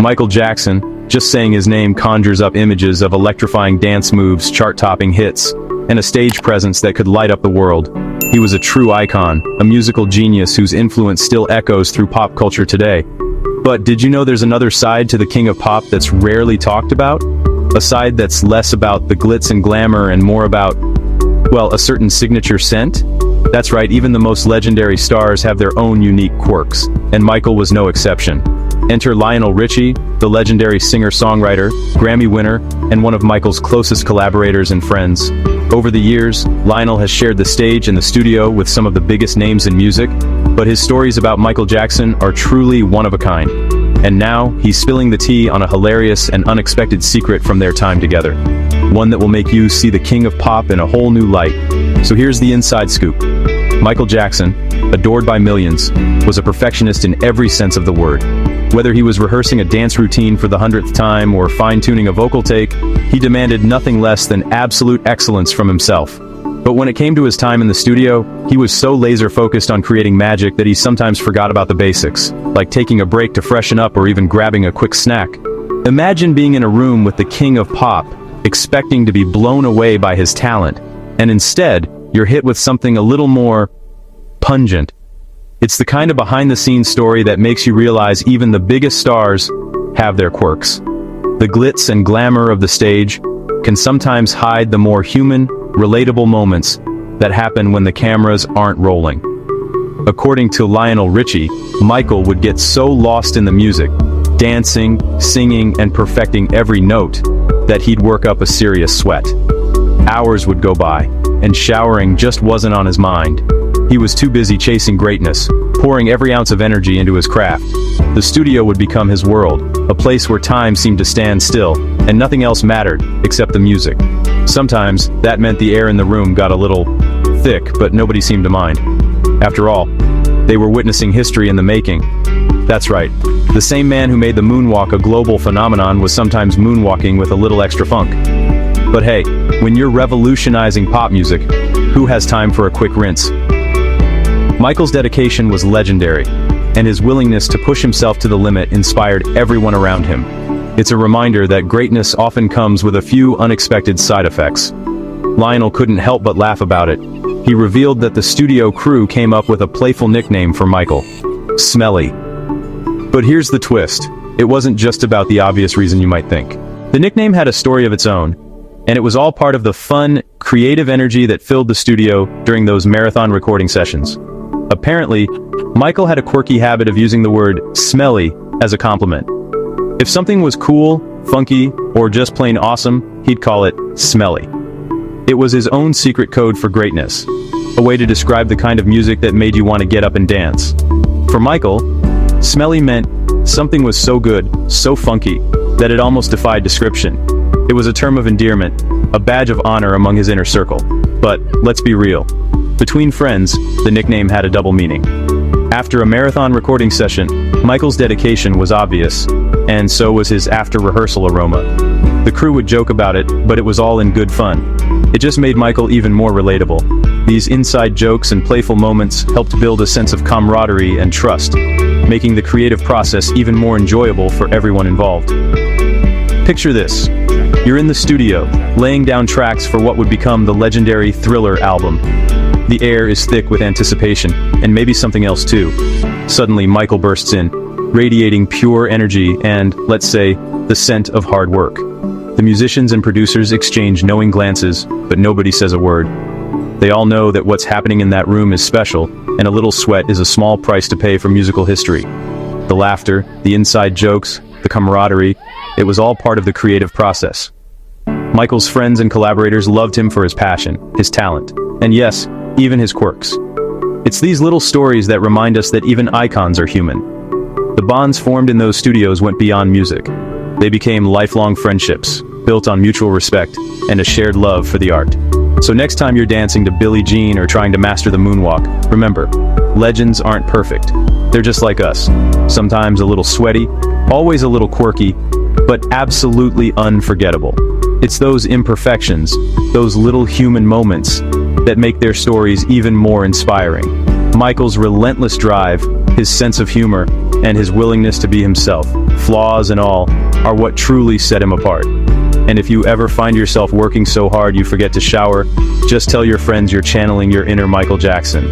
Michael Jackson, just saying his name conjures up images of electrifying dance moves, chart-topping hits, and a stage presence that could light up the world. He was a true icon, a musical genius whose influence still echoes through pop culture today. But did you know there's another side to the king of pop that's rarely talked about? A side that's less about the glitz and glamour and more about, well, a certain signature scent? That's right, even the most legendary stars have their own unique quirks, and Michael was no exception. Enter Lionel Richie, the legendary singer-songwriter, Grammy winner, and one of Michael's closest collaborators and friends. Over the years, Lionel has shared the stage and the studio with some of the biggest names in music, but his stories about Michael Jackson are truly one of a kind. And now, he's spilling the tea on a hilarious and unexpected secret from their time together. One that will make you see the king of pop in a whole new light. So here's the inside scoop. Michael Jackson, adored by millions, was a perfectionist in every sense of the word. Whether he was rehearsing a dance routine for the 100th time or fine-tuning a vocal take, he demanded nothing less than absolute excellence from himself. But when it came to his time in the studio, he was so laser-focused on creating magic that he sometimes forgot about the basics, like taking a break to freshen up or even grabbing a quick snack. Imagine being in a room with the king of pop, expecting to be blown away by his talent, and instead, you're hit with something a little more pungent. It's the kind of behind-the-scenes story that makes you realize even the biggest stars have their quirks. The glitz and glamour of the stage can sometimes hide the more human, relatable moments that happen when the cameras aren't rolling. According to Lionel Richie, Michael would get so lost in the music, dancing, singing, and perfecting every note, that he'd work up a serious sweat. Hours would go by, and showering just wasn't on his mind. He was too busy chasing greatness, pouring every ounce of energy into his craft. The studio would become his world, a place where time seemed to stand still, and nothing else mattered, except the music. Sometimes, that meant the air in the room got a little thick, but nobody seemed to mind. After all, they were witnessing history in the making. That's right, the same man who made the moonwalk a global phenomenon was sometimes moonwalking with a little extra funk. But hey, when you're revolutionizing pop music, who has time for a quick rinse? Michael's dedication was legendary, and his willingness to push himself to the limit inspired everyone around him. It's a reminder that greatness often comes with a few unexpected side effects. Lionel couldn't help but laugh about it. He revealed that the studio crew came up with a playful nickname for Michael, Smelly. But here's the twist. It wasn't just about the obvious reason you might think. The nickname had a story of its own, and it was all part of the fun, creative energy that filled the studio during those marathon recording sessions. Apparently, Michael had a quirky habit of using the word smelly as a compliment. If something was cool, funky, or just plain awesome, he'd call it smelly. It was his own secret code for greatness, a way to describe the kind of music that made you want to get up and dance. For Michael, smelly meant something was so good, so funky, that it almost defied description. It was a term of endearment, a badge of honor among his inner circle. But, let's be real. Between friends, the nickname had a double meaning. After a marathon recording session, Michael's dedication was obvious, and so was his after-rehearsal aroma. The crew would joke about it, but it was all in good fun. It just made Michael even more relatable. These inside jokes and playful moments helped build a sense of camaraderie and trust, making the creative process even more enjoyable for everyone involved. Picture this. You're in the studio, laying down tracks for what would become the legendary Thriller album. The air is thick with anticipation, and maybe something else too. Suddenly, Michael bursts in, radiating pure energy and, let's say, the scent of hard work. The musicians and producers exchange knowing glances, but nobody says a word. They all know that what's happening in that room is special, and a little sweat is a small price to pay for musical history. The laughter, the inside jokes, the camaraderie, it was all part of the creative process. Michael's friends and collaborators loved him for his passion, his talent, and yes, even his quirks. It's these little stories that remind us that even icons are human. The bonds formed in those studios went beyond music. They became lifelong friendships, built on mutual respect and a shared love for the art. So next time you're dancing to Billie Jean or trying to master the moonwalk, remember, legends aren't perfect. They're just like us. Sometimes a little sweaty, always a little quirky, but absolutely unforgettable. It's those imperfections, those little human moments, that make their stories even more inspiring. Michael's relentless drive, His sense of humor, and his willingness to be himself, flaws and all, are what truly set him apart. And if you ever find yourself working so hard you forget to shower, just tell your friends you're channeling your inner Michael Jackson.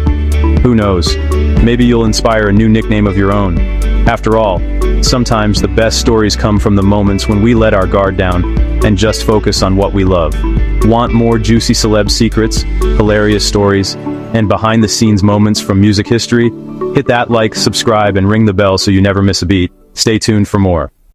Who knows? Maybe you'll inspire a new nickname of your own. After all, sometimes the best stories come from the moments when we let our guard down and just focus on what we love. Want more juicy celeb secrets, hilarious stories, and behind-the-scenes moments from music history? Hit that like, subscribe, and ring the bell so you never miss a beat. Stay tuned for more.